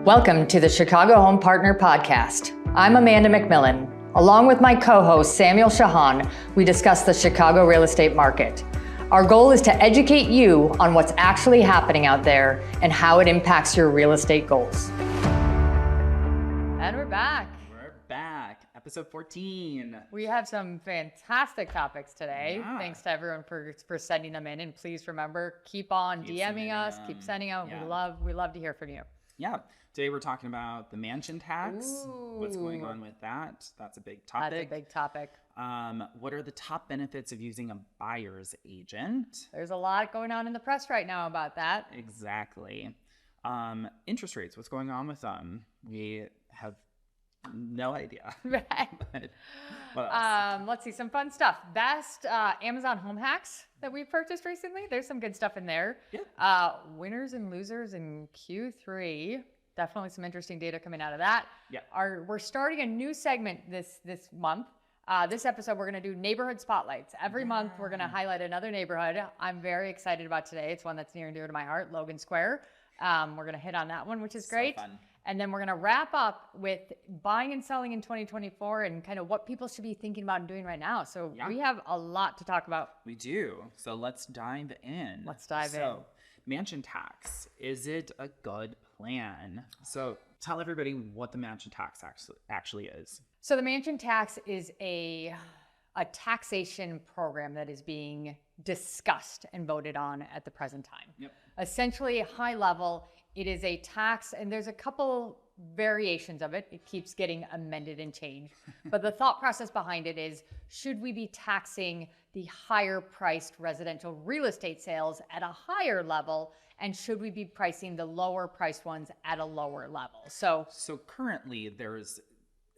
Welcome to the Chicago Home Partner Podcast. I'm Amanda McMillan. Along with my co-host Samuel Ciochon, we discuss the Chicago real estate market. Our goal is to educate you on what's actually happening out there and how it impacts your real estate goals. And we're back. Episode 14. We have some fantastic topics today. Yeah. Thanks to everyone for sending them in. And please remember, keep on DMing us, keep sending out. Yeah. We love to hear from you. Yeah. Today we're talking about the mansion tax. Ooh. What's going on with that? That's a big topic. That's a big topic. What are the top benefits of using a buyer's agent? There's a lot going on in the press right now about that. Exactly. Interest rates. What's going on with them? We have no idea. Right. What else? Let's see, some fun stuff. Best Amazon home hacks that we've purchased recently. There's some good stuff in there. Yeah. Winners and losers in Q3. Definitely some interesting data coming out of that. Yeah. We're starting a new segment this month. This episode, we're going to do neighborhood spotlights. Every month, we're going to highlight another neighborhood. I'm very excited about today. It's one that's near and dear to my heart, Logan Square. We're going to hit on that one, which is great. Fun. And then we're going to wrap up with buying and selling in 2024 and kind of what people should be thinking about and doing right now. So we have a lot to talk about. We do. So let's dive in. in. Mansion tax, is it a good plan? So tell everybody what the mansion tax actually is. So the mansion tax is a taxation program that is being discussed and voted on at the present time. Yep. Essentially, high level, it is a tax, and there's a couple variations of it. It keeps getting amended and changed. But the thought process behind it is, should we be taxing the higher priced residential real estate sales at a higher level? And should we be pricing the lower priced ones at a lower level? So currently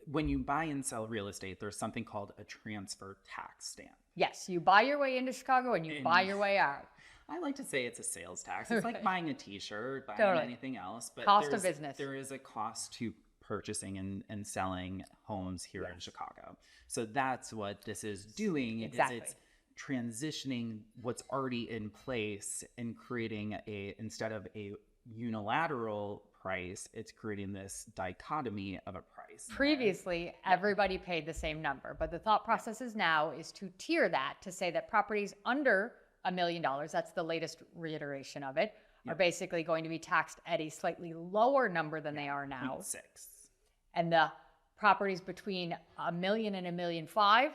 when you buy and sell real estate, there's something called a transfer tax stamp. yes, you buy your way into Chicago and you buy your way out. I like to say it's a sales tax. It's like buying a t-shirt, buying Totally. anything else. But Cost of business. There is a cost to purchasing and selling homes here in Chicago. So that's what this is doing. Exactly. Is it's transitioning what's already in place and creating instead of a unilateral price, it's creating this dichotomy of a price. Previously, everybody paid the same number, but the thought process is now is to tier that to say that properties under $1 million, that's the latest reiteration of it, are basically going to be taxed at a slightly lower number than they are now. 0.6. And the properties between $1 million and $1.5 million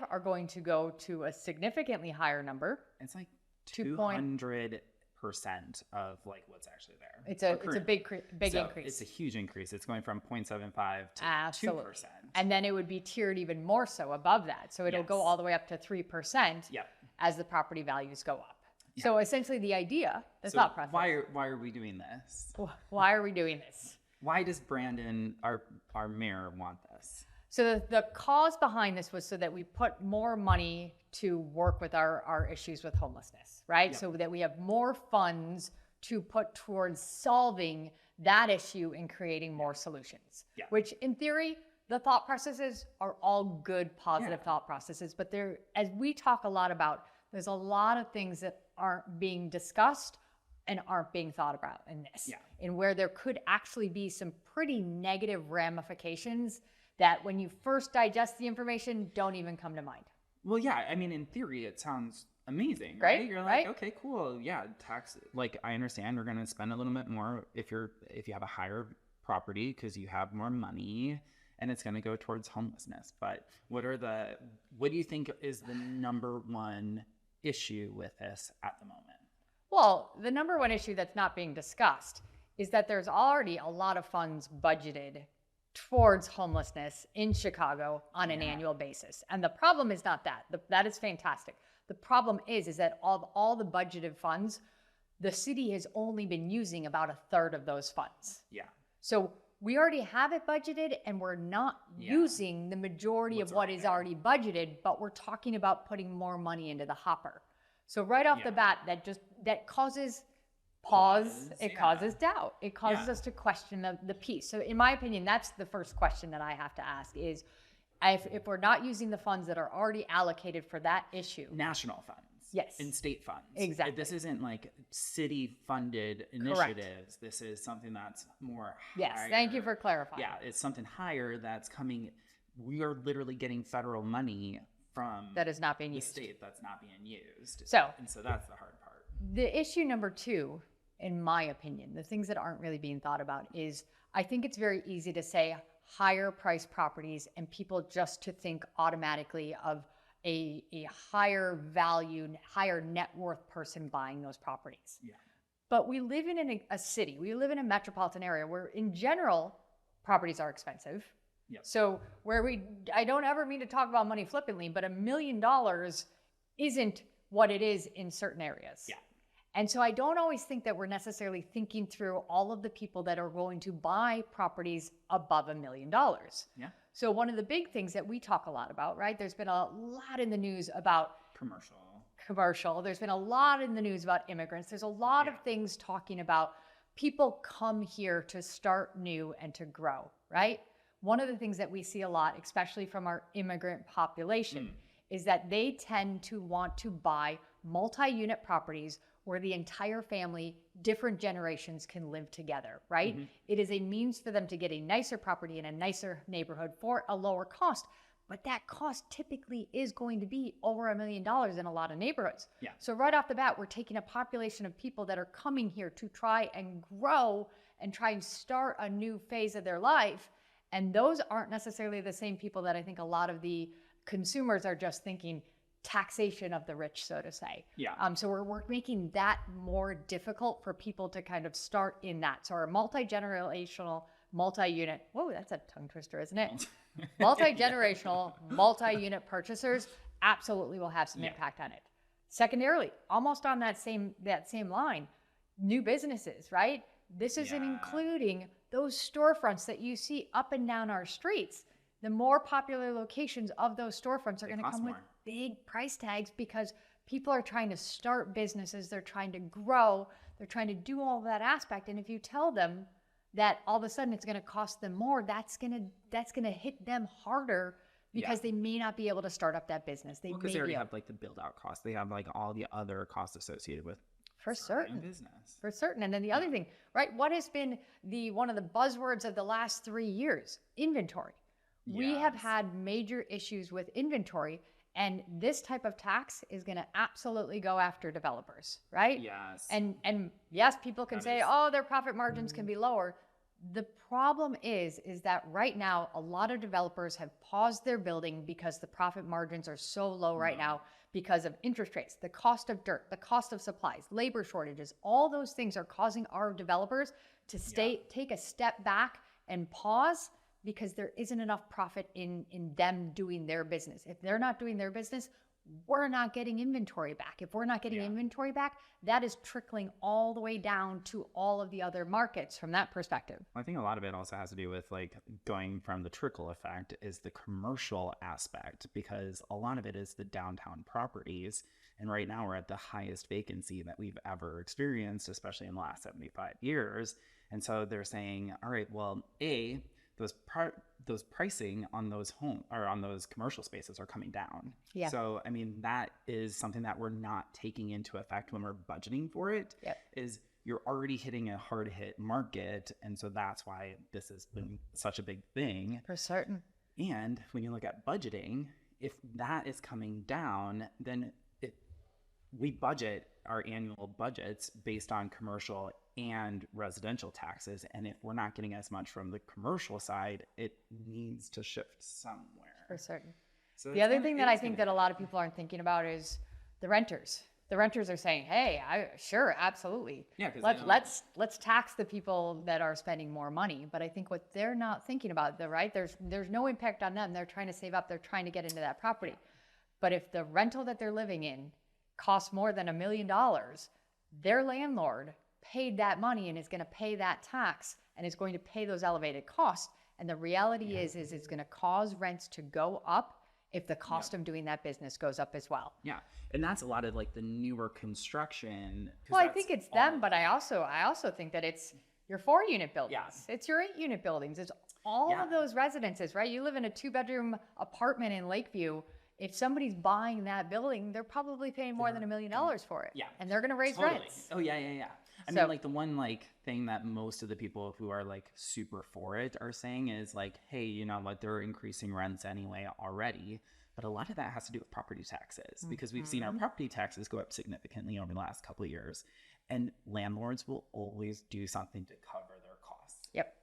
are going to go to a significantly higher number. It's like 200% 2 of like what's actually there. It's a big increase. It's a huge increase. It's going from 0.75 to Absolutely. 2%. And then it would be tiered even more so above that. So it'll go all the way up to 3% as the property values go up. Yeah. So essentially the idea, thought process. Why are we doing this? Why are we doing this? Why does Brandon, our mayor, want this? So the cause behind this was so that we put more money to work with our issues with homelessness, right? Yep. So that we have more funds to put towards solving that issue and creating more solutions, which in theory, the thought processes are all good, positive thought processes. But as we talk a lot about, there's a lot of things that aren't being discussed and aren't being thought about in this, and where there could actually be some pretty negative ramifications that when you first digest the information, don't even come to mind. Well, yeah, I mean, in theory, it sounds amazing, right? You're like, okay, cool. Yeah, tax, like, I understand we're going to spend a little bit more if you have a higher property because you have more money and it's going to go towards homelessness. But what do you think is the number one issue with this at the moment? Well, the number one issue that's not being discussed is that there's already a lot of funds budgeted towards homelessness in Chicago on an annual basis. And the problem is not that. That is fantastic. The problem is that of all the budgeted funds, the city has only been using about a third of those funds. Yeah. So we already have it budgeted and we're not using the majority of what is already budgeted, but we're talking about putting more money into the hopper. So right off the bat, that causes pause. It causes doubt. It causes us to question the piece. So in my opinion, that's the first question that I have to ask is, if we're not using the funds that are already allocated for that issue. National funds. Yes. And state funds. Exactly. This isn't like city funded initiatives. This is something that's more Yes. higher. Thank you for clarifying. Yeah. It's something higher that's coming. We are literally getting federal money from that is not being the used. state that's not being used. So that's the hard part. The issue number 2, in my opinion, the things that aren't really being thought about is I think it's very easy to say higher price properties and people just to think automatically of a higher value, higher net worth person buying those properties. Yeah. But we live in a city, we live in a metropolitan area where in general properties are expensive. Yep. So I don't ever mean to talk about money flippantly, but $1 million isn't what it is in certain areas. Yeah. And so I don't always think that we're necessarily thinking through all of the people that are going to buy properties above $1 million. Yeah. So one of the big things that we talk a lot about, right? There's been a lot in the news about commercial. There's been a lot in the news about immigrants. There's a lot of things talking about people come here to start new and to grow, right? One of the things that we see a lot, especially from our immigrant population, is that they tend to want to buy multi-unit properties where the entire family, different generations can live together, right? Mm-hmm. It is a means for them to get a nicer property in a nicer neighborhood for a lower cost. But that cost typically is going to be over $1 million in a lot of neighborhoods. Yeah. So right off the bat, we're taking a population of people that are coming here to try and grow and try and start a new phase of their life. And those aren't necessarily the same people that I think a lot of the consumers are just thinking taxation of the rich, so to say. Yeah. So we're making that more difficult for people to kind of start in that. So our multi-generational, multi-unit, whoa, that's a tongue twister, isn't it? Multi-generational, multi-unit purchasers absolutely will have some impact on it. Secondarily, almost on that same line, new businesses, right? This isn't including those storefronts that you see up and down our streets. The more popular locations of those storefronts are going to come with big price tags because people are trying to start businesses. They're trying to grow. They're trying to do all of that aspect. And if you tell them that all of a sudden it's going to cost them more, that's going to hit them harder because they may not be able to start up that business. Because they already have like the build out costs. They have like all the other costs associated with business. For certain. And then the other thing, right? What has been one of the buzzwords of the last 3 years? Inventory. Yes. We have had major issues with inventory, and this type of tax is going to absolutely go after developers, right? Yes. And yes, people can say, oh, their profit margins can be lower. The problem is that right now, a lot of developers have paused their building because the profit margins are so low right now because of interest rates, the cost of dirt, the cost of supplies, labor shortages. All those things are causing our developers to take a step back and pause because there isn't enough profit in them doing their business. If they're not doing their business, we're not getting inventory back. If we're not getting inventory back, that is trickling all the way down to all of the other markets from that perspective. I think a lot of it also has to do with like going from the trickle effect is the commercial aspect, because a lot of it is the downtown properties. And right now we're at the highest vacancy that we've ever experienced, especially in the last 75 years. And so they're saying, all right, well, those pricing on those on those commercial spaces are coming down. Yeah. So, I mean, that is something that we're not taking into effect when we're budgeting for it. Yep. Is you're already hitting a hard hit market. And so that's why this has been such a big thing. For certain. And when you look at budgeting, if that is coming down, then we budget our annual budgets based on commercial and residential taxes. And if we're not getting as much from the commercial side, it needs to shift somewhere. For certain. So the other thing that I think that a lot of people aren't thinking about is the renters. The renters are saying, hey, sure, absolutely. Yeah, let's tax the people that are spending more money. But I think what they're not thinking about, there's no impact on them. They're trying to save up. They're trying to get into that property. But if the rental that they're living in costs more than $1 million, their landlord paid that money and is going to pay that tax and is going to pay those elevated costs. And the reality is it's going to cause rents to go up if the cost of doing that business goes up as well. Yeah. And that's a lot of like the newer construction. Well, I think it's them, but I also think that it's your 4-unit buildings. Yeah. It's your 8-unit buildings. It's all of those residences, right? You live in a 2-bedroom apartment in Lakeview if somebody's buying that building, they're probably paying more than $1 million for it. Yeah. And they're going to raise Totally. rents. Oh, yeah. I mean, like the one like thing that most of the people who are like super for it are saying is like, hey, you know what, they're increasing rents anyway already. But a lot of that has to do with property taxes because we've seen our property taxes go up significantly over the last couple of years. And landlords will always do something to cover their costs. Yep.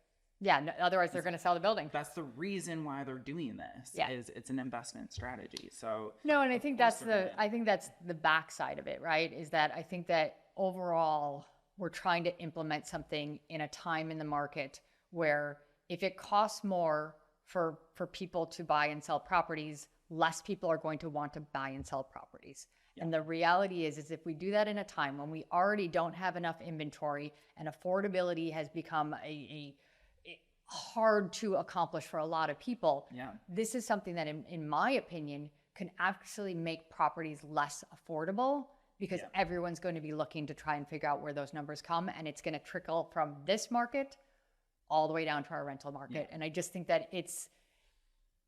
Yeah. No, otherwise, they're going to sell the building. That's the reason why they're doing this. Yeah. Is it's an investment strategy. So no, and I think that's the backside of it, right? Is that I think that overall we're trying to implement something in a time in the market where if it costs more for people to buy and sell properties, less people are going to want to buy and sell properties. Yeah. And the reality is if we do that in a time when we already don't have enough inventory and affordability has become a hard to accomplish for a lot of people, this is something that in my opinion can actually make properties less affordable because everyone's going to be looking to try and figure out where those numbers come, and it's going to trickle from this market all the way down to our rental market. And I just think that it's,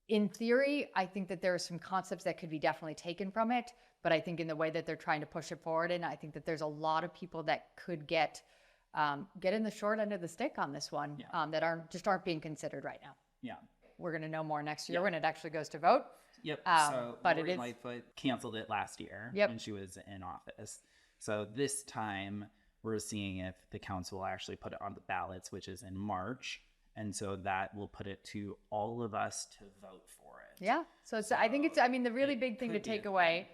in theory, I think that there are some concepts that could be definitely taken from it, but I think in the way that they're trying to push it forward, and I think that there's a lot of people that could get in the short end of the stick on this one that aren't being considered right now. Yeah. We're going to know more next year when it actually goes to vote. Yep. So but Lori Lightfoot canceled it last year when she was in office. So this time we're seeing if the council will actually put it on the ballots, which is in March. And so that will put it to all of us to vote for it. Yeah. So I think the really big thing to take away,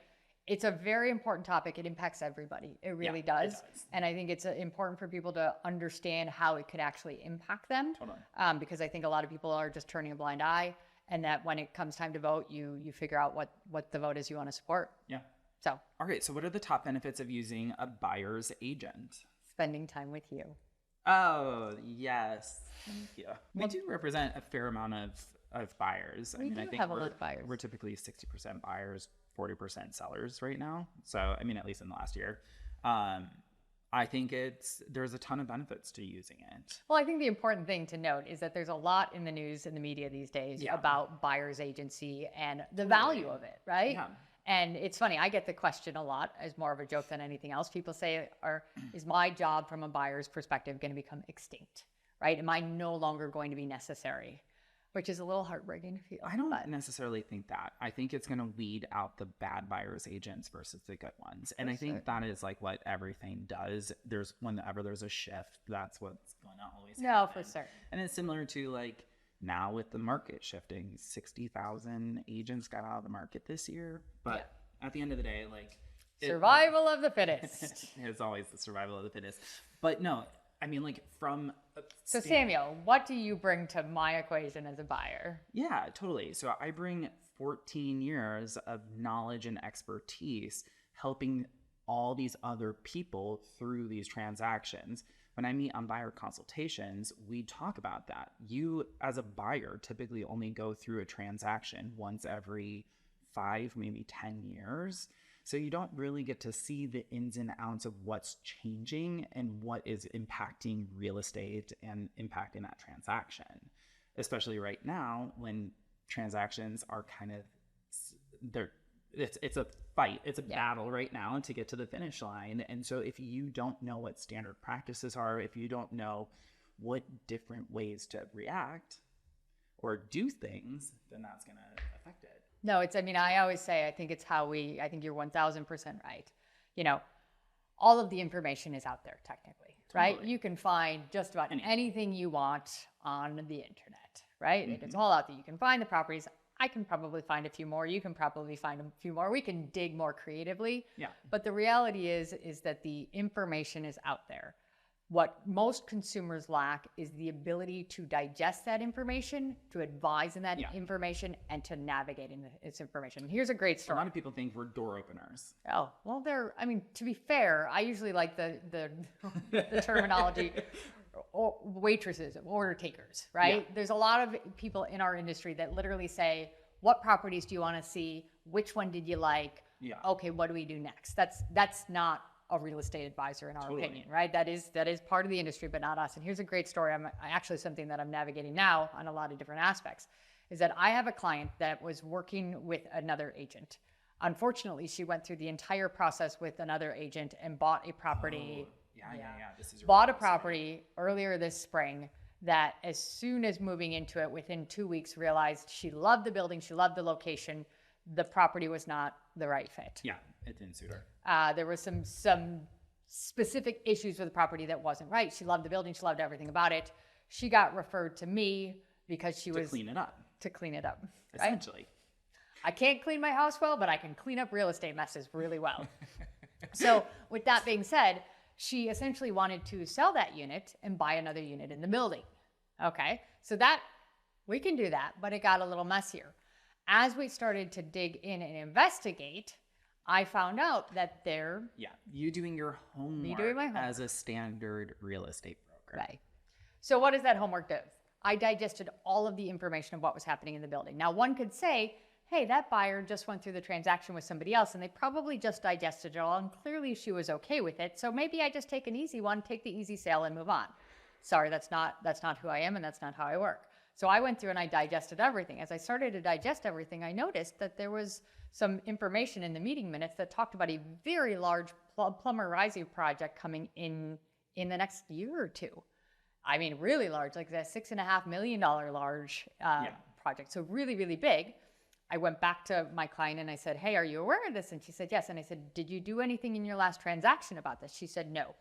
it's a very important topic. It impacts everybody. It really does. It does. And I think it's important for people to understand how it could actually impact them. Totally. Because I think a lot of people are just turning a blind eye, and that when it comes time to vote, you figure out what the vote is you want to support. Yeah. So. All right. So what are the top benefits of using a buyer's agent? Spending time with you. Oh, yes. Thank you. We do represent a fair amount of buyers. I think have a lot of buyers. We're typically 60% buyers, 40% sellers right now. So, I mean, at least in the last year. I think there's a ton of benefits to using it. Well, I think the important thing to note is that there's a lot in the news and the media these days about buyer's agency and the value of it, right? Yeah. And it's funny, I get the question a lot as more of a joke than anything else. People say, is my job from a buyer's perspective going to become extinct, right? Am I no longer going to be necessary? Which is a little heartbreaking to feel. I don't necessarily think that. I think it's going to weed out the bad buyer's agents versus the good ones. And I think that is like what everything does. Whenever there's a shift, that's what's going to always happen. No, for certain. And it's similar to like now with the market shifting, 60,000 agents got out of the market this year. But at the end of the day, like survival of the fittest. It's always the survival of the fittest. But no, I mean, like So Samuel, what do you bring to my equation as a buyer? Yeah, totally. So I bring 14 years of knowledge and expertise helping all these other people through these transactions. When I meet on buyer consultations, we talk about that. You, as a buyer, typically only go through a transaction once every 5, maybe 10 years. So you don't really get to see the ins and outs of what's changing and what is impacting real estate and impacting that transaction, especially right now when transactions are kind of, it's a fight. It's a battle right now to get to the finish line. And so if you don't know what standard practices are, if you don't know what different ways to react or do things, then that's going to affect it. No, I always say, I think you're 1000% right. All of the information is out there technically, right? You can find just about anything you want on the internet, right? Mm-hmm. It's all out there. You can find the properties. I can probably find a few more. You can probably find a few more. We can dig more creatively. Yeah. But the reality is that the information is out there. What most consumers lack is the ability to digest that information, to advise in that information, and to navigate in its information. Here's a great story. A lot of people think we're door openers. Oh, well, to be fair, I usually like the terminology waitresses, order takers, right? Yeah. There's a lot of people in our industry that literally say, what properties do you want to see? Which one did you like? Yeah. Okay, what do we do next? That's not a real estate advisor in our opinion, right? That is part of the industry, but not us. And here's a great story. Actually something that I'm navigating now on a lot of different aspects. is that I have a client that was working with another agent. Unfortunately, she went through the entire process with another agent and bought a property. This is bought a property earlier this spring that as soon as moving into it, within 2 weeks, realized she loved the building, she loved the location. The property was not the right fit. Yeah, it didn't suit her. There was some specific issues with the property that wasn't right. She loved the building, she loved everything about it. She got referred to me because she was to clean it up. To clean it up, essentially. Right? I can't clean my house well, but I can clean up real estate messes really well. So with that being said, she essentially wanted to sell that unit and buy another unit in the building. Okay, so that we can do that, but it got a little messier. As we started to dig in and investigate, I found out that you doing your homework as a standard real estate broker. Right. So what does that homework do? I digested all of the information of what was happening in the building. Now, one could say, hey, that buyer just went through the transaction with somebody else and they probably just digested it all and clearly she was okay with it. So maybe I just take an easy one, take the easy sale and move on. Sorry, that's not who I am and that's not how I work. So I went through and I digested everything. As I started to digest everything, I noticed that there was some information in the meeting minutes that talked about a very large plumber rising project coming in the next year or two. I mean, really large, like that $6.5 million large project. So really, really big. I went back to my client and I said, hey, are you aware of this? And she said, yes. And I said, did you do anything in your last transaction about this? She said, no.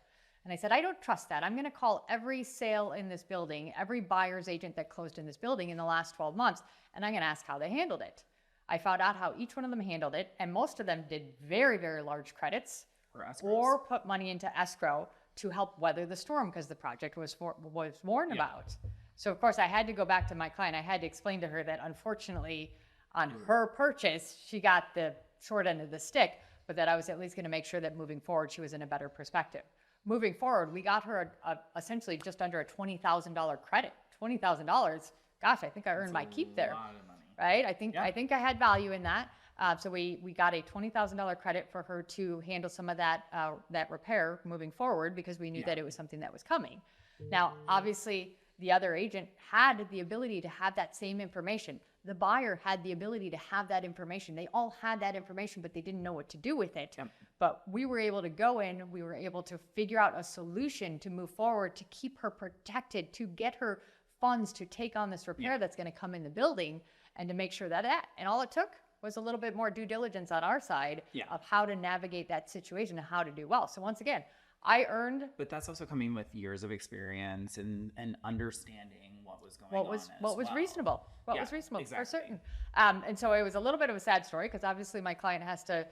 And I said, I don't trust that. I'm going to call every sale in this building, every buyer's agent that closed in this building in the last 12 months, and I'm going to ask how they handled it. I found out how each one of them handled it, and most of them did very, very large credits or put money into escrow to help weather the storm because the project was warned about. So, of course, I had to go back to my client. I had to explain to her that, unfortunately, on her purchase, she got the short end of the stick, but that I was at least going to make sure that moving forward, she was in a better perspective. Moving forward, we got her essentially just under a $20,000 credit. $20,000. Gosh, I think I earned my keep there. That's a lot of money. Right? I think I had value in that. So we got a $20,000 credit for her to handle some of that repair moving forward because we knew that it was something that was coming. Now, obviously, the other agent had the ability to have that same information. The buyer had the ability to have that information. They all had that information, but they didn't know what to do with it. Yep. But we were able to go in, we were able to figure out a solution to move forward, to keep her protected, to get her funds to take on this repair that's going to come in the building, and to make sure and all it took was a little bit more due diligence on our side of how to navigate that situation and how to do well. So once again, I earned. But that's also coming with years of experience and understanding what was going on. What was reasonable. What was reasonable, exactly. for certain. And so it was a little bit of a sad story because obviously my client has to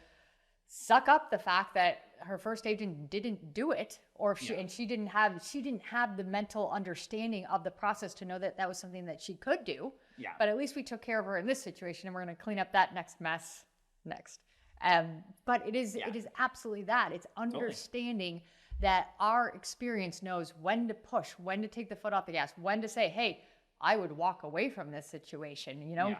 suck up the fact that her first agent didn't do it, or if she didn't have the mental understanding of the process to know that that was something that she could do. Yeah. But at least we took care of her in this situation, and we're going to clean up that next mess next. But it is absolutely that. It's understanding that our experience knows when to push, when to take the foot off the gas, when to say, hey, I would walk away from this situation. You know,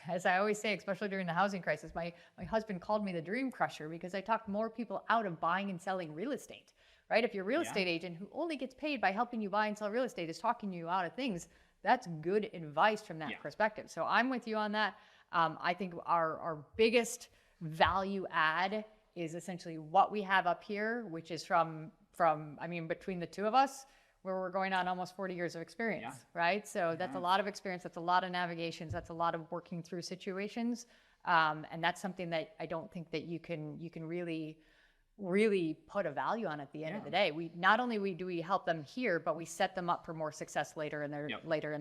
as I always say, especially during the housing crisis, my husband called me the dream crusher because I talked more people out of buying and selling real estate, right? If your real estate agent who only gets paid by helping you buy and sell real estate is talking you out of things, that's good advice from that perspective. So I'm with you on that. I think our biggest value add is essentially what we have up here, which is from between the two of us, where we're going on almost 40 years of experience, right? So that's a lot of experience. That's a lot of navigations. That's a lot of working through situations. And that's something that I don't think that you can really put a value on at the end of the day. We not only do we help them here, but we set them up for more success later in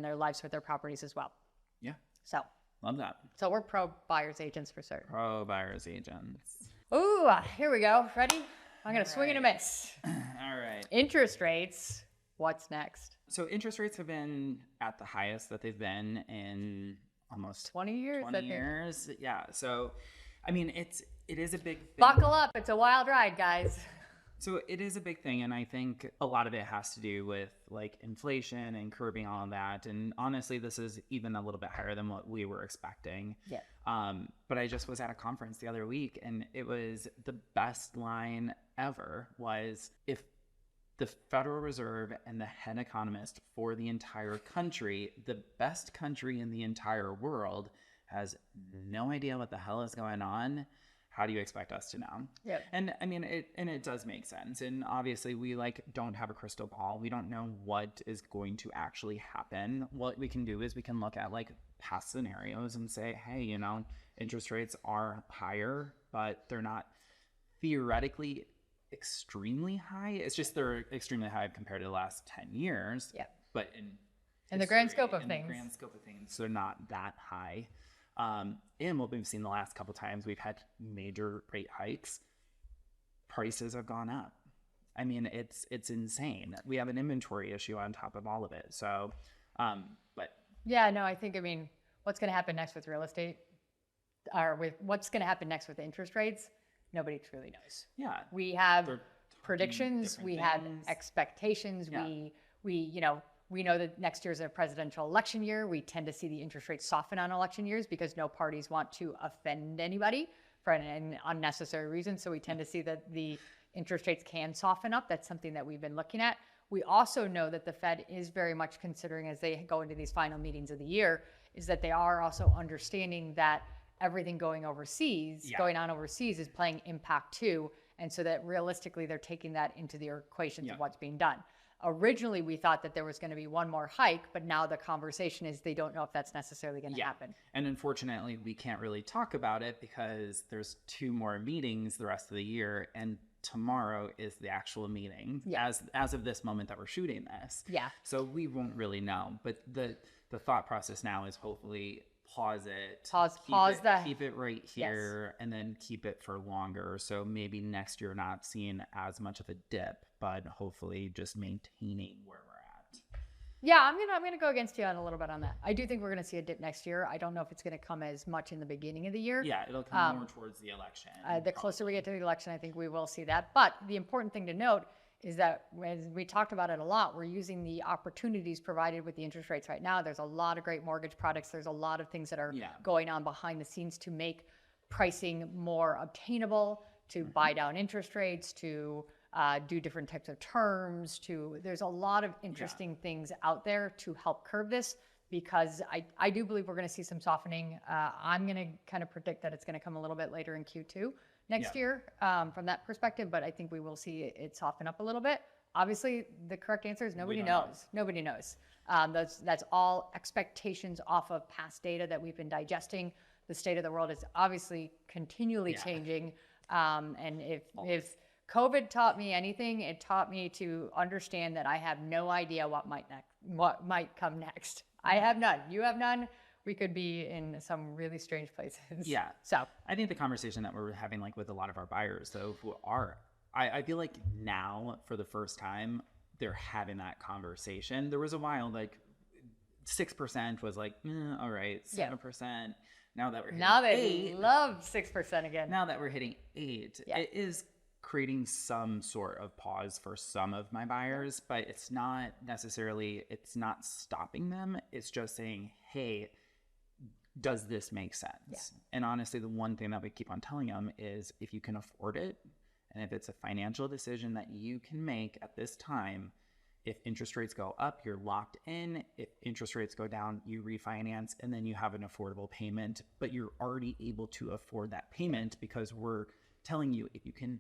their lives with their properties as well. Yeah. So love that. So we're pro buyer's agents for certain. Pro buyer's agents. Ooh, here we go. Ready? I'm going to swing and a miss. All right. Interest rates. What's next? So interest rates have been at the highest that they've been in almost 20 years. 20 years. Yeah. So, I mean, it is a big thing. Buckle up. It's a wild ride, guys. So it is a big thing. And I think a lot of it has to do with like inflation and curbing all of that. And honestly, this is even a little bit higher than what we were expecting. Yeah. But I just was at a conference the other week and it was the best line ever was if the Federal Reserve and the head economist for the entire country, the best country in the entire world, has no idea what the hell is going on. How do you expect us to know? Yeah. And I mean, it does make sense. And obviously we don't have a crystal ball. We don't know what is going to actually happen. What we can do is we can look at past scenarios and say, hey, interest rates are higher, but they're not theoretically extremely high. It's just they're extremely high compared to the last 10 years. Yeah. But in the grand scope of things, they're not that high. And what we've seen the last couple times, we've had major rate hikes. Prices have gone up. I mean, it's insane. We have an inventory issue on top of all of it. So, but yeah, no, I mean, what's going to happen next with real estate, or with what's going to happen next with interest rates? Nobody truly knows. Yeah, we have predictions, we have expectations. Yeah. We know that next year is a presidential election year. We tend to see the interest rates soften on election years because no parties want to offend anybody for an unnecessary reason. So we tend to see that the interest rates can soften up. That's something that we've been looking at. We also know that the Fed is very much considering, as they go into these final meetings of the year, is that they are also understanding that everything going on overseas is playing impact too. And so that realistically, they're taking that into the equations of what's being done. Originally, we thought that there was going to be one more hike, but now the conversation is they don't know if that's necessarily going to happen. And unfortunately, we can't really talk about it because there's 2 more meetings the rest of the year, and tomorrow is the actual meeting as of this moment that we're shooting this. Yeah. So we won't really know. But the thought process now is hopefully pause it. Keep it right here, and then keep it for longer. So maybe next year not seeing as much of a dip, but hopefully just maintaining where we're at. Yeah, I'm gonna go against you on a little bit on that. I do think we're gonna see a dip next year. I don't know if it's gonna come as much in the beginning of the year. Yeah, it'll come more towards the election. The closer we get to the election, I think we will see that. But the important thing to note is that, as we talked about it a lot, we're using the opportunities provided with the interest rates right now. There's a lot of great mortgage products. There's a lot of things that are going on behind the scenes to make pricing more obtainable, to buy down interest rates, to do different types of terms. There's a lot of interesting things out there to help curb this, because I do believe we're going to see some softening. I'm going to kind of predict that it's going to come a little bit later in Q2 next year from that perspective, but I think we will see it soften up a little bit. Obviously, the correct answer is nobody knows. Nobody knows. That's all expectations off of past data that we've been digesting. The state of the world is obviously continually changing. And if COVID taught me anything, it taught me to understand that I have no idea what might come next. I have none. You have none. We could be in some really strange places. Yeah. So I think the conversation that we're having with a lot of our buyers, though, who are, I feel like now for the first time, they're having that conversation. There was a while 6% was all right, 7%. Now that we're hitting they love 6% again. Now that we're hitting 8%, it is creating some sort of pause for some of my buyers, but it's not stopping them. It's just saying, hey, does this make sense? Yeah. And honestly, the one thing that we keep on telling them is if you can afford it, and if it's a financial decision that you can make at this time, if interest rates go up, you're locked in. If interest rates go down, you refinance, and then you have an affordable payment, but you're already able to afford that payment because we're telling you, if you can,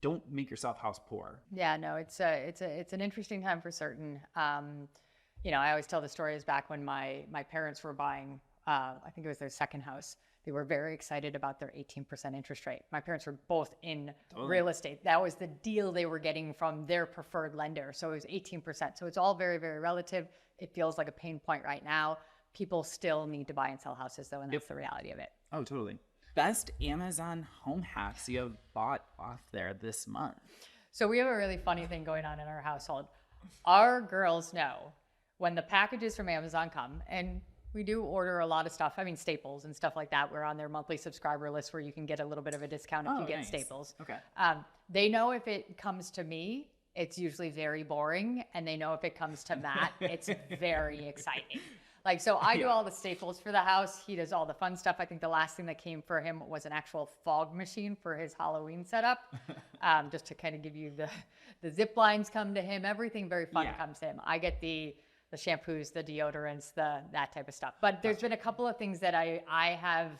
don't make yourself house poor. Yeah, no, it's an interesting time for certain. I always tell the stories back when my parents were buying, I think it was their second house. They were very excited about their 18% interest rate. My parents were both in real estate. That was the deal they were getting from their preferred lender. So it was 18%. So it's all very, very relative. It feels like a pain point right now. People still need to buy and sell houses, though, and that's the reality of it. Oh, totally. Best Amazon home hacks you have bought off there this month. So we have a really funny thing going on in our household. Our girls know when the packages from Amazon come, and we do order a lot of stuff. I mean, staples and stuff like that. We're on their monthly subscriber list where you can get a little bit of a discount if you get staples. Okay. They know if it comes to me, it's usually very boring. And they know if it comes to Matt, it's very exciting. Like, so I do Yeah. all the staples for the house. He does all the fun stuff. I think the last thing that came for him was an actual fog machine for his Halloween setup. Just to kind of give you the zip lines come to him. Everything very fun Yeah. comes to him. I get the shampoos, the deodorants, that type of stuff. But there's been a couple of things that I have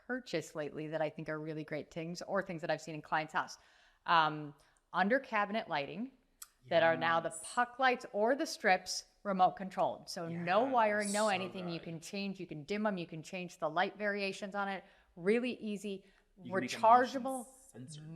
purchased lately that I think are really great things, or things that I've seen in clients' house. Under cabinet lighting that are now the puck lights or the strips remote controlled. So no wiring, no anything. You can change, you can dim them, you can change the light variations on it. Really easy, rechargeable,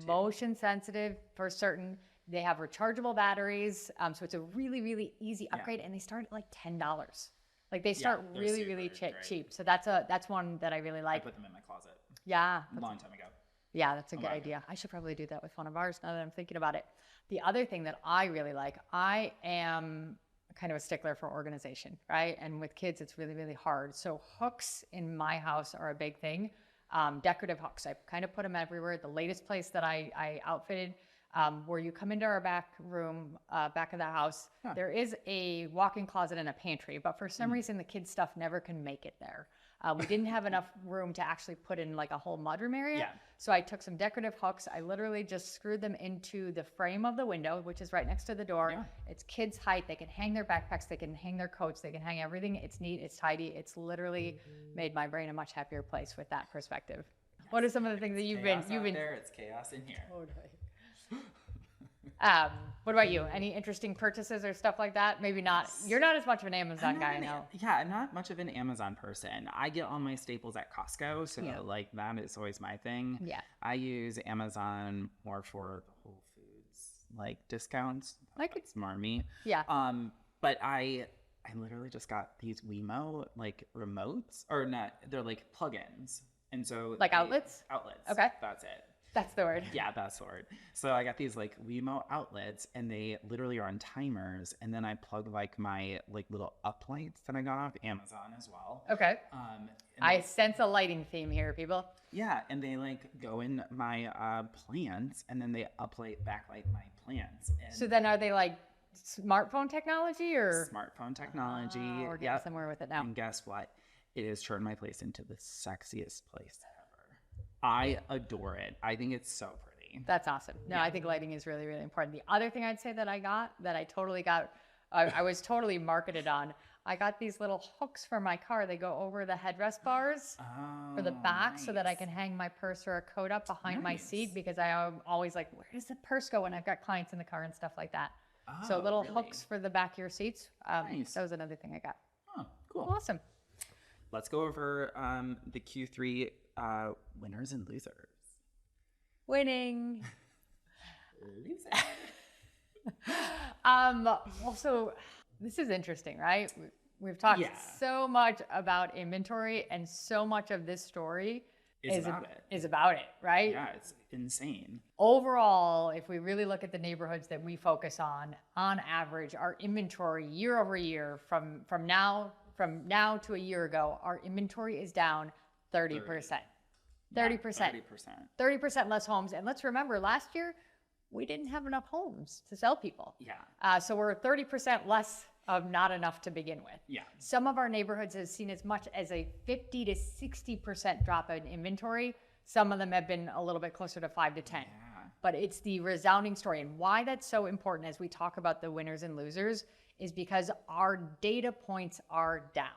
motion sensitive for certain. They have rechargeable batteries. So it's a really, really easy upgrade, and they start at like $10. Like they start really cheap. So that's one that I really like. I put them in my closet. Yeah. A long time ago. Yeah, that's a good idea. I should probably do that with one of ours now that I'm thinking about it. The other thing that I really like, I am kind of a stickler for organization, right? And with kids, it's really, really hard. So hooks in my house are a big thing. Decorative hooks, I kind of put them everywhere. The latest place that I outfitted, where you come into our back room, back of the house, there is a walk-in closet and a pantry, but for some reason the kids' stuff never can make it there. We didn't have enough room to actually put in like a whole mudroom area. Yeah. So I took some decorative hooks. I literally just screwed them into the frame of the window, which is right next to the door. Yeah. It's kids' height. They can hang their backpacks. They can hang their coats. They can hang everything. It's neat. It's tidy. It's literally made my brain a much happier place with that perspective. Yes. What are some of the things that you've been there? It's chaos in here. Totally. What about you? Any interesting purchases or stuff like that? Maybe not. You're not as much of an Amazon guy, I know. Yeah, I'm not much of an Amazon person. I get all my staples at Costco, so like that is always my thing. Yeah. I use Amazon more for the Whole Foods like discounts. Like it's smarmy. Yeah. But I literally just got these Wemo like remotes, or not? They're like plugins, and so like outlets. Outlets. Okay. That's it. That's the word. Yeah, that's the word. So I got these like Wemo outlets, and they literally are on timers. And then I plug like my like little up lights that I got off Amazon as well. Okay. I sense a lighting theme here, people. Yeah, and they like go in my plants, and then they uplight, backlight my plants. And so then are they like smartphone technology or smartphone technology? Or get somewhere with it now. And guess what? It has turned my place into the sexiest place. I adore it. I think it's so pretty. That's awesome. No, I think lighting is really, really important. The other thing I'd say that I totally got, I was totally marketed on, I got these little hooks for my car. They go over the headrest bars for the back so that I can hang my purse or a coat up behind my seat, because I'm always like, where does the purse go when I've got clients in the car and stuff like that. So little hooks for the back of your seats. That was another thing I got. Oh, cool. Awesome. Let's go over the Q3 winners and losers. Winning. Loser. Also, this is interesting, right? We've talked so much about inventory, and so much of this story is about it, right? Yeah, it's insane. Overall, if we really look at the neighborhoods that we focus on average, our inventory year over year from now to a year ago, our inventory is down 30%. 30%. 30% less homes. And let's remember, last year, we didn't have enough homes to sell people. Yeah. So we're 30% less of not enough to begin with. Yeah. Some of our neighborhoods have seen as much as a 50 to 60% drop in inventory. Some of them have been a little bit closer to 5 to 10. Yeah. But it's the resounding story. And why that's so important as we talk about the winners and losers is because our data points are down.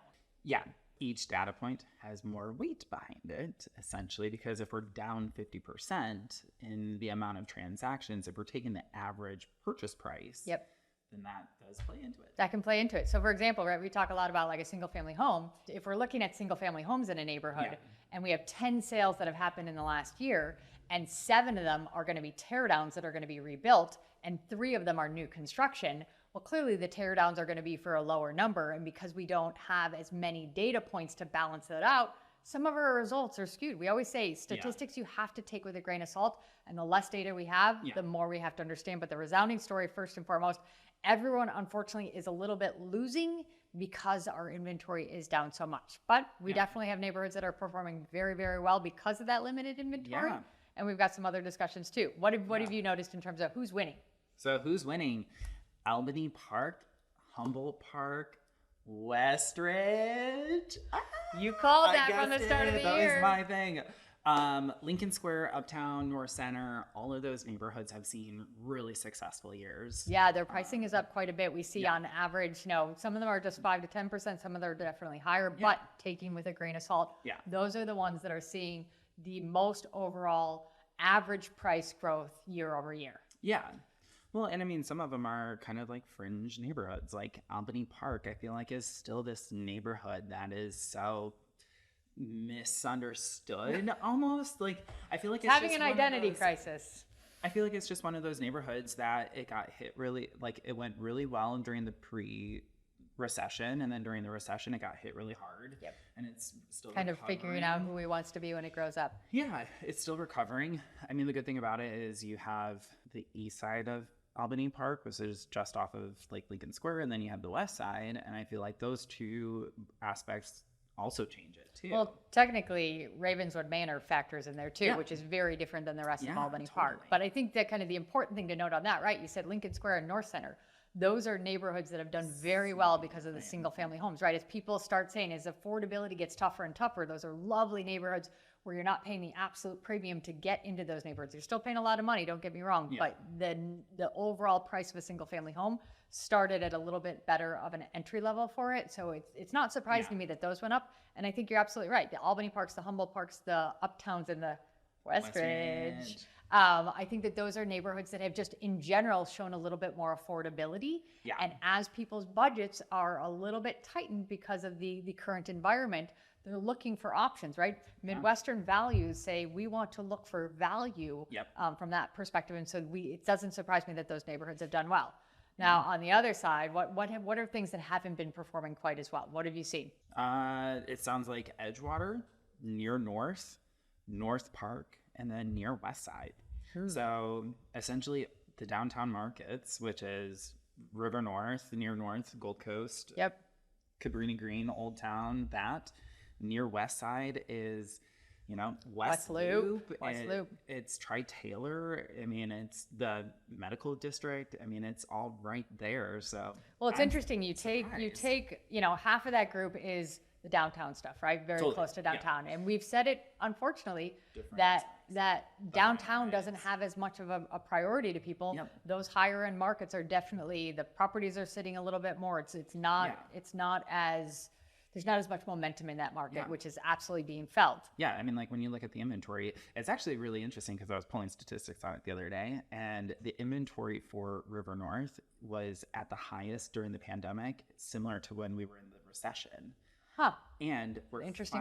Yeah. Each data point has more weight behind it, essentially, because if we're down 50% in the amount of transactions, if we're taking the average purchase price, then that does play into it. That can play into it. So for example, right, we talk a lot about like a single family home. If we're looking at single family homes in a neighborhood and we have 10 sales that have happened in the last year, and 7 of them are going to be teardowns that are going to be rebuilt, and 3 of them are new construction, well, clearly the teardowns are going to be for a lower number. And because we don't have as many data points to balance that out, some of our results are skewed. We always say statistics you have to take with a grain of salt. And the less data we have, the more we have to understand. But the resounding story, first and foremost, everyone unfortunately is a little bit losing because our inventory is down so much. But we definitely have neighborhoods that are performing very, very well because of that limited inventory. Yeah. And we've got some other discussions too. What have you noticed in terms of who's winning? So who's winning? Albany Park, Humboldt Park, Westridge. You called that from the start of the year. That was my thing. Lincoln Square, Uptown, North Center, all of those neighborhoods have seen really successful years. Yeah, their pricing is up quite a bit. We see on average, some of them are just 5 to 10%, some of them are definitely higher, but taking with a grain of salt. Yeah. Those are the ones that are seeing the most overall average price growth year over year. Yeah. Well, and I mean, some of them are kind of like fringe neighborhoods, like Albany Park, I feel like is still this neighborhood that is so misunderstood almost. Like, I feel like it's having an identity crisis. I feel like it's just one of those neighborhoods that it got hit really, like it went really well during the pre-recession, and then during the recession it got hit really hard. Yep. And it's still kind of figuring out who he wants to be when he grows up. Yeah, it's still recovering. I mean, the good thing about it is you have the east side of Albany Park, which is just off of like Lincoln Square, and then you have the west side, and I feel like those two aspects also change it too. Well, technically Ravenswood Manor factors in there too, which is very different than the rest of Albany Park. But I think that kind of the important thing to note on that, right? You said Lincoln Square and North Center. Those are neighborhoods that have done very well because of the single family homes, right? As people start saying, as affordability gets tougher and tougher, those are lovely neighborhoods where you're not paying the absolute premium to get into those neighborhoods. You're still paying a lot of money, don't get me wrong, but then the overall price of a single family home started at a little bit better of an entry level for it. So it's not surprising to me that those went up. And I think you're absolutely right. The Albany Parks, the Humboldt Parks, the Uptowns, and the Westridge. I think that those are neighborhoods that have just in general shown a little bit more affordability. Yeah. And as people's budgets are a little bit tightened because of the current environment, they're looking for options, right? Midwestern values say we want to look for value from that perspective. And so it doesn't surprise me that those neighborhoods have done well. Now, on the other side, what are things that haven't been performing quite as well? What have you seen? It sounds like Edgewater, near North Park, and then near West Side. So essentially the downtown markets, which is River North, near North, Gold Coast, Cabrini Green, Old Town, that. Near West Side is, West Loop. It's Tri-Taylor. I mean, it's the medical district. I mean, it's all right there. So, well, it's interesting. You take, half of that group is the downtown stuff, right? Very close to downtown. And we've said it, unfortunately, that downtown doesn't have as much of a priority to people. Those higher end markets are definitely, the properties are sitting a little bit more. It's not as, there's not as much momentum in that market, which is absolutely being felt. Yeah, I mean, like when you look at the inventory, it's actually really interesting because I was pulling statistics on it the other day, and the inventory for River North was at the highest during the pandemic, similar to when we were in the recession. Huh. And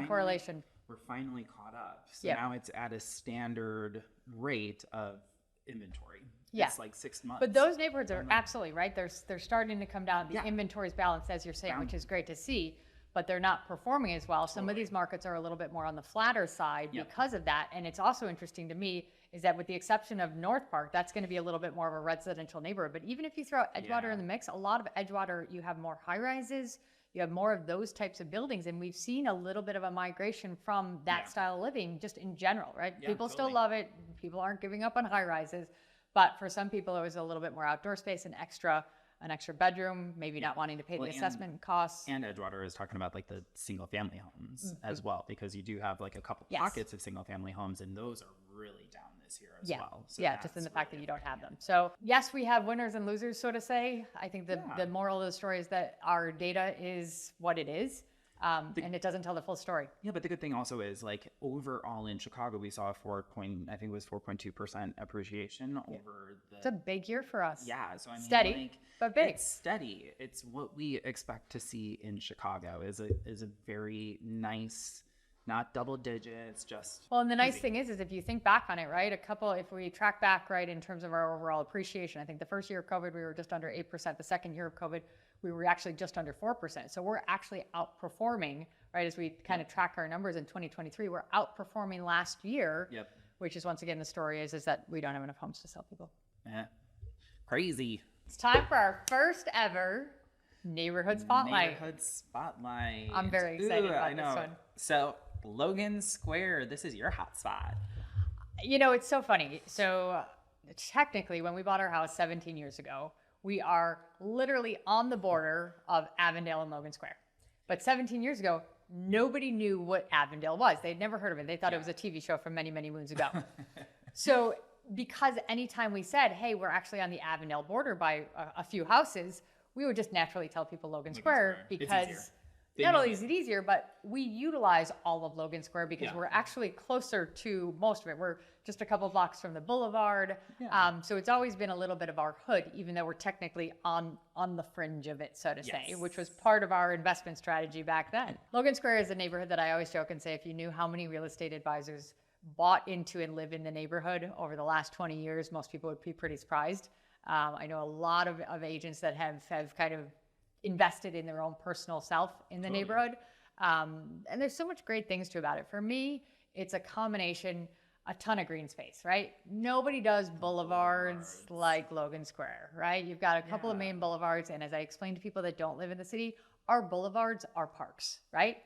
correlation. We're finally caught up. So now it's at a standard rate of inventory. Yeah. It's like 6 months. But those neighborhoods are absolutely right. They're starting to come down. The inventory is balanced, as you're saying, which is great to see. But they're not performing as well. Some of these markets are a little bit more on the flatter side because of that. And it's also interesting to me is that with the exception of North Park, that's going to be a little bit more of a residential neighborhood. But even if you throw Edgewater in the mix, a lot of Edgewater, you have more high rises, you have more of those types of buildings. And we've seen a little bit of a migration from that style of living just in general, right? People still love it. People aren't giving up on high rises. But for some people, it was a little bit more outdoor space and an extra bedroom, maybe not wanting to pay the assessment costs. And Edgewater is talking about like the single family homes as well, because you do have like a couple pockets of single family homes, and those are really down this year as well. So just in the fact that you don't have them. So yes, we have winners and losers, so to say. I think the moral of the story is that our data is what it is. And it doesn't tell the full story. Yeah, but the good thing also is like overall in Chicago, we saw a 4.2% appreciation over the. It's a big year for us. Yeah, so I mean, steady, but big. It's steady. It's what we expect to see in Chicago. Is a very nice, not double digits, just. Well, and the nice thing is if you think back on it, right? If we track back, right, in terms of our overall appreciation, I think the first year of COVID we were just under 8%. The second year of COVID. We were actually just under 4%. So we're actually outperforming, right? As we kind of track our numbers in 2023, we're outperforming last year, which is once again, the story is that we don't have enough homes to sell people. Crazy. It's time for our first ever Neighborhood Spotlight. I'm very excited about this one. So Logan Square, this is your hot spot. It's so funny. So technically when we bought our house 17 years ago, We are literally on the border of Avondale and Logan Square. But 17 years ago, nobody knew what Avondale was. They'd never heard of it. They thought it was a TV show from many, many moons ago. So because anytime we said, hey, we're actually on the Avondale border by a few houses, we would just naturally tell people Logan Square because not only is it easier, but we utilize all of Logan Square because we're actually closer to most of it. We're just a couple blocks from the boulevard. So it's always been a little bit of our hood, even though we're technically on the fringe of it, so to say, which was part of our investment strategy back then. Logan Square is a neighborhood that I always joke and say, if you knew how many real estate advisors bought into and live in the neighborhood over the last 20 years, most people would be pretty surprised. I know a lot of agents that have kind of invested in their own personal self in the neighborhood. And there's so much great things to about it. For me, it's a combination, a ton of green space, right? Nobody does boulevards like Logan Square, right? You've got a couple of main boulevards. And as I explained to people that don't live in the city, our boulevards are parks, right?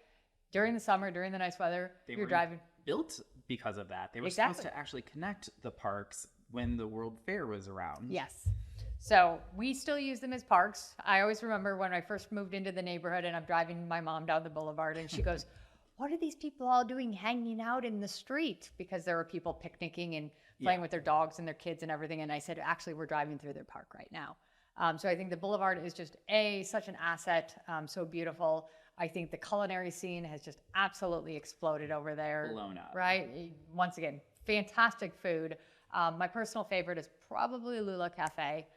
During the summer, during the nice weather, you're driving. Built because of that. They were supposed to actually connect the parks when the World Fair was around. Yes. So we still use them as parks. I always remember when I first moved into the neighborhood and I'm driving my mom down the boulevard and she goes, what are these people all doing hanging out in the street? Because there were people picnicking and playing with their dogs and their kids and everything. And I said, actually, we're driving through their park right now. So I think the boulevard is just such an asset, so beautiful. I think the culinary scene has just absolutely exploded over there. Blown up. Right? Once again, fantastic food. My personal favorite is probably Lula Cafe.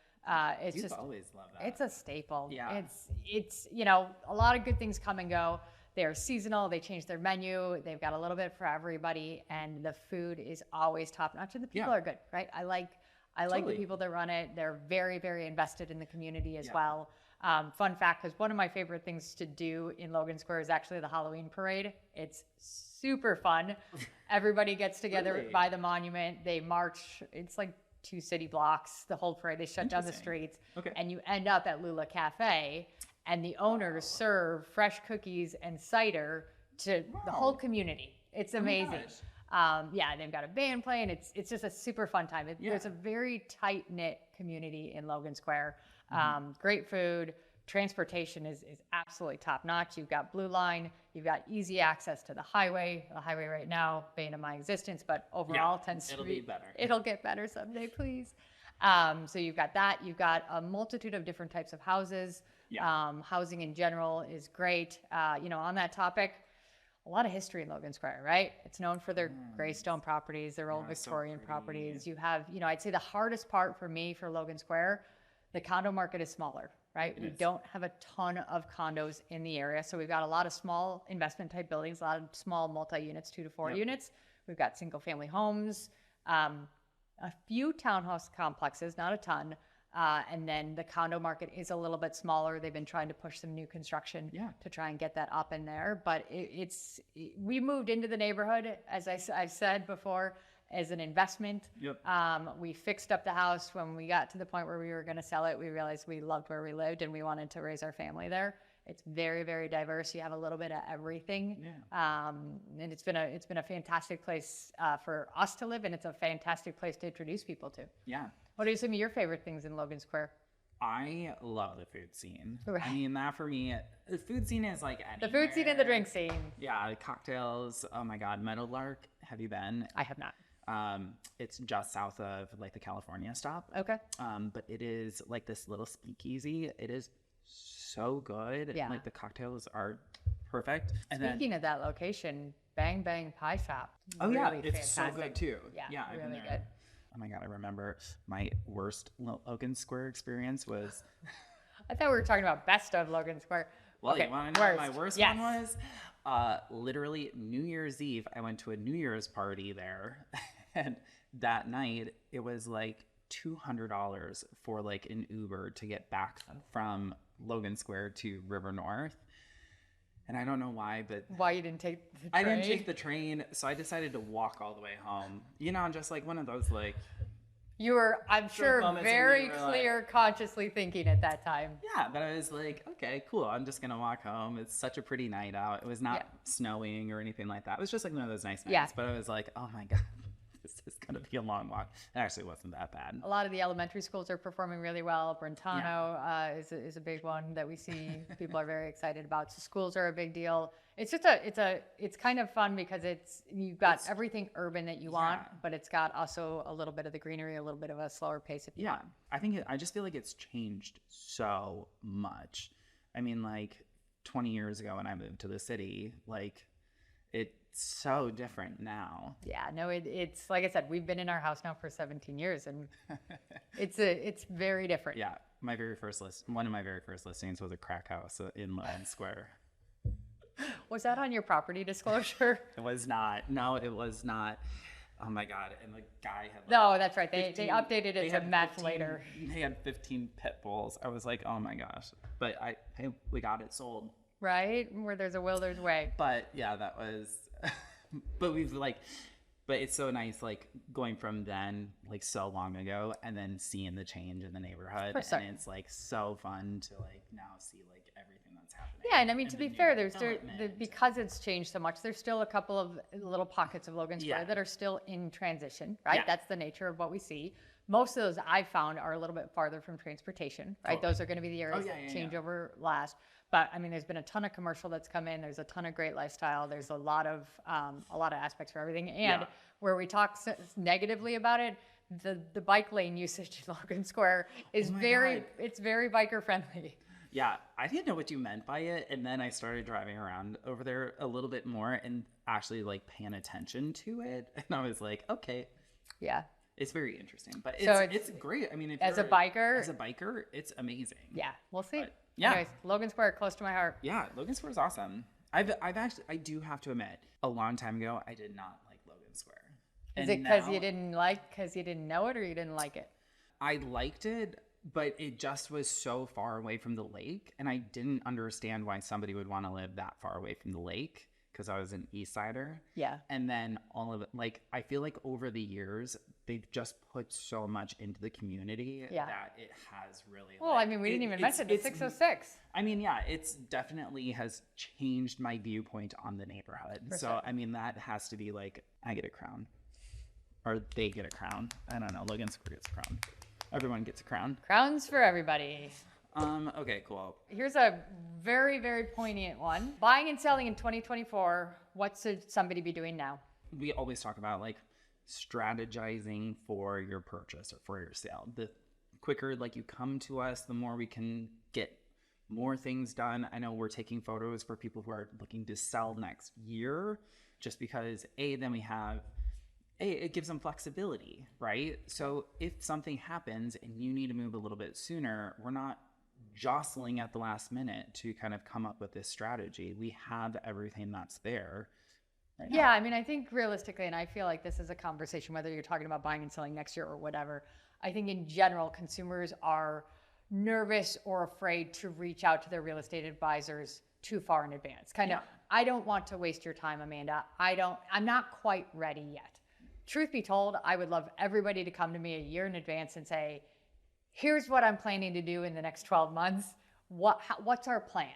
It's You've just always loved that. It's a staple. Yeah. It's a lot of good things come and go. They're seasonal. They change their menu. They've got a little bit for everybody, and the food is always top notch. And the people are good, right? I like the people that run it. They're very, very invested in the community as well. Fun fact, because one of my favorite things to do in Logan Square is actually the Halloween parade. It's super fun. Everybody gets together by the monument. They march. It's like 2 city blocks, the whole parade. They shut down the streets. And you end up at Lula Cafe, and the owners serve fresh cookies and cider to the whole community. It's amazing. They've got a band playing. It's just a super fun time. There's a very tight-knit community in Logan Square. Great food. Transportation is absolutely top-notch. You've got Blue Line. You've got easy access to the highway. The highway right now, bane of my existence, but overall tends to be better. It'll get better someday, please. So you've got that. You've got a multitude of different types of houses. Housing in general is great. On that topic, a lot of history in Logan Square, right? It's known for their gray stone properties, their old Victorian properties. You have, I'd say the hardest part for me for Logan Square, the condo market is smaller, right? We don't have a ton of condos in the area. So we've got a lot of small investment type buildings, a lot of small multi-units, 2 to 4 units. We've got single family homes, a few townhouse complexes, not a ton. And then the condo market is a little bit smaller. They've been trying to push some new construction to try and get that up in there. But we moved into the neighborhood, as I've said before, as an investment. We fixed up the house. When we got to the point where we were going to sell it, we realized we loved where we lived and we wanted to raise our family there. It's very, very diverse. You have a little bit of everything. And it's been a fantastic place for us to live, and it's a fantastic place to introduce people to. What are some of your favorite things in Logan Square? I love the food scene. I mean, that for me, the food scene is like anywhere. The food scene and the drink scene. Yeah, the cocktails. Oh my God, Meadowlark. Have you been? I have not. It's just south of like the California stop. Okay. But it is like this little speakeasy. It is so good. Yeah. Like the cocktails are perfect. And Speaking of that location, Bang Bang Pie Shop. Oh really yeah, it's fantastic. so good too. Yeah, I've been really there. good. Oh my God, I remember my worst Logan Square experience was. I thought we were talking about best of Logan Square. Well, okay, you want to know what my worst one was? Literally New Year's Eve, I went to a New Year's party there. And that night, it was like $200 for like an Uber to get back from Logan Square to River North. And I don't know why, but... Why you didn't take the train? I didn't take the train, so I decided to walk all the way home. Just like one of those like... You were, I'm sure, very clear, consciously thinking at that time. Yeah, but I was like, okay, cool. I'm just going to walk home. It's such a pretty night out. It was not snowing or anything like that. It was just like one of those nice nights. But I was like, oh my God, this is going to be a long walk. It actually wasn't that bad. A lot of the elementary schools are performing really well. Brentano is a big one that we see. People are very excited about. So schools are a big deal. It's just it's kind of fun because you've got everything urban that you want, but it's got also a little bit of the greenery, a little bit of a slower pace if you want. I just feel like it's changed so much. I mean, like 20 years ago when I moved to the city, like it's so different now. Yeah, no, it's like I said, we've been in our house now for 17 years and it's very different. Yeah. One of my very first listings was a crack house in Logan Square. Was that on your property disclosure? It was not. No, it was not. Oh my God. And the guy had no, that's right. They updated it to match later. They had 15 pit bulls. I was like, oh my gosh. But we got it sold. Right? Where there's a will, there's a way. But yeah, that was, but it's so nice, like going from then, like so long ago, and then seeing the change in the neighborhood. And it's like so fun to like now see like everything that's happening. Yeah, and I mean, to be fair, because it's changed so much, there's still a couple of little pockets of Logan Square that are still in transition, right? Yeah. That's the nature of what we see. Most of those I've found are a little bit farther from transportation, right? Those are going to be the areas that change over last. But I mean, there's been a ton of commercial that's come in. There's a ton of great lifestyle. There's a lot of aspects for everything. And where we talk negatively about it, the bike lane usage in Logan Square is it's very biker friendly. Yeah, I didn't know what you meant by it, and then I started driving around over there a little bit more and actually like paying attention to it, and I was like, okay, yeah. It's very interesting, but it's great. I mean, if as a biker, it's amazing. Yeah, we'll see. But, yeah, anyways, Logan Square, close to my heart. Yeah, Logan Square is awesome. I do have to admit, a long time ago, I did not like Logan Square. Is it because you didn't know it, or you didn't like it? I liked it, but it just was so far away from the lake, and I didn't understand why somebody would want to live that far away from the lake. Because I was an East Sider. Yeah. And then all of it, like, I feel like over the years, they've just put so much into the community that it has really. Well, I mean, we didn't even mention the 606. I mean, yeah, it's definitely has changed my viewpoint on the neighborhood. So, I mean, that has to be like, I get a crown. Or they get a crown. I don't know. Logan Square gets a crown. Everyone gets a crown. Crowns for everybody. Okay, cool. Here's a very, very poignant one. Buying and selling in 2024, what should somebody be doing now? We always talk about like strategizing for your purchase or for your sale. The quicker like you come to us, the more we can get more things done. I know we're taking photos for people who are looking to sell next year just because it gives them flexibility, right? So if something happens and you need to move a little bit sooner, we're not jostling at the last minute to kind of come up with this strategy. We have everything that's there. Right now. Yeah, I mean, I think realistically, and I feel like this is a conversation, whether you're talking about buying and selling next year or whatever, I think in general, consumers are nervous or afraid to reach out to their real estate advisors too far in advance. I don't want to waste your time, Amanda. I'm not quite ready yet. Truth be told, I would love everybody to come to me a year in advance and say, here's what I'm planning to do in the next 12 months. What's our plan?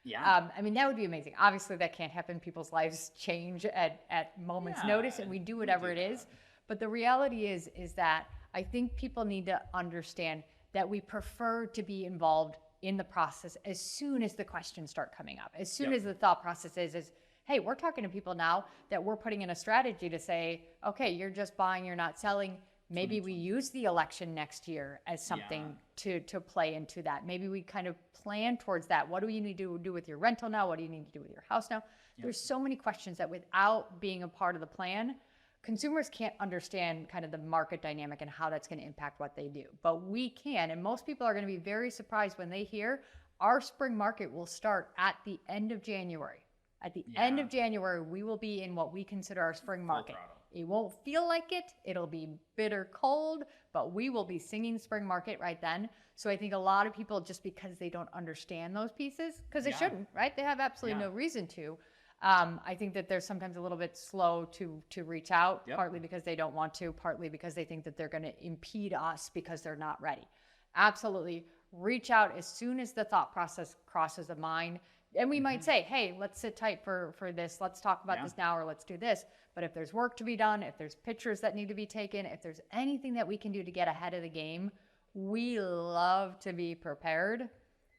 Yeah. I mean, that would be amazing. Obviously, that can't happen. People's lives change at moment's notice, and we do whatever it is. But the reality is that I think people need to understand that we prefer to be involved in the process as soon as the questions start coming up, as soon as the thought process is, hey, we're talking to people now that we're putting in a strategy to say, okay, you're just buying, you're not selling. Maybe we use the election next year as something to play into that. Maybe we kind of plan towards that. What do you need to do with your rental now? What do you need to do with your house now? There's so many questions that without being a part of the plan, consumers can't understand kind of the market dynamic and how that's going to impact what they do. But we can, and most people are going to be very surprised when they hear our spring market will start at the end of January. At the end of January, we will be in what we consider our spring market. It won't feel like it. It'll be bitter cold, but we will be singing spring market right then. So I think a lot of people, just because they don't understand those pieces, because they shouldn't, right? They have absolutely no reason to. I think that they're sometimes a little bit slow to reach out, partly because they don't want to, partly because they think that they're going to impede us because they're not ready. Absolutely. Reach out as soon as the thought process crosses the mind. And we might say, hey, let's sit tight for this. Let's talk about this now, or let's do this. But if there's work to be done, if there's pictures that need to be taken, if there's anything that we can do to get ahead of the game, we love to be prepared,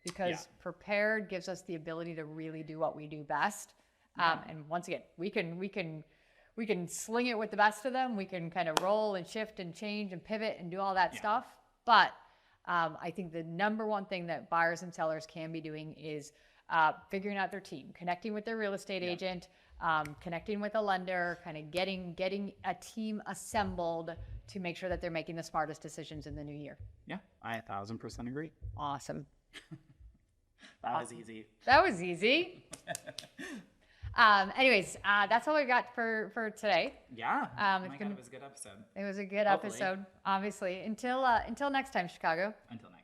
because prepared gives us the ability to really do what we do best. And once again, we can sling it with the best of them. We can kind of roll and shift and change and pivot and do all that stuff. But I think the number one thing that buyers and sellers can be doing is figuring out their team, connecting with their real estate agent, connecting with a lender, kind of getting a team assembled to make sure that they're making the smartest decisions in the new year. Yeah, I 1,000% agree. Awesome. That was easy. That was easy. Anyways, that's all we got for today. Yeah. It was a good episode. It was a good episode, obviously. Until next time, Chicago. Until next time.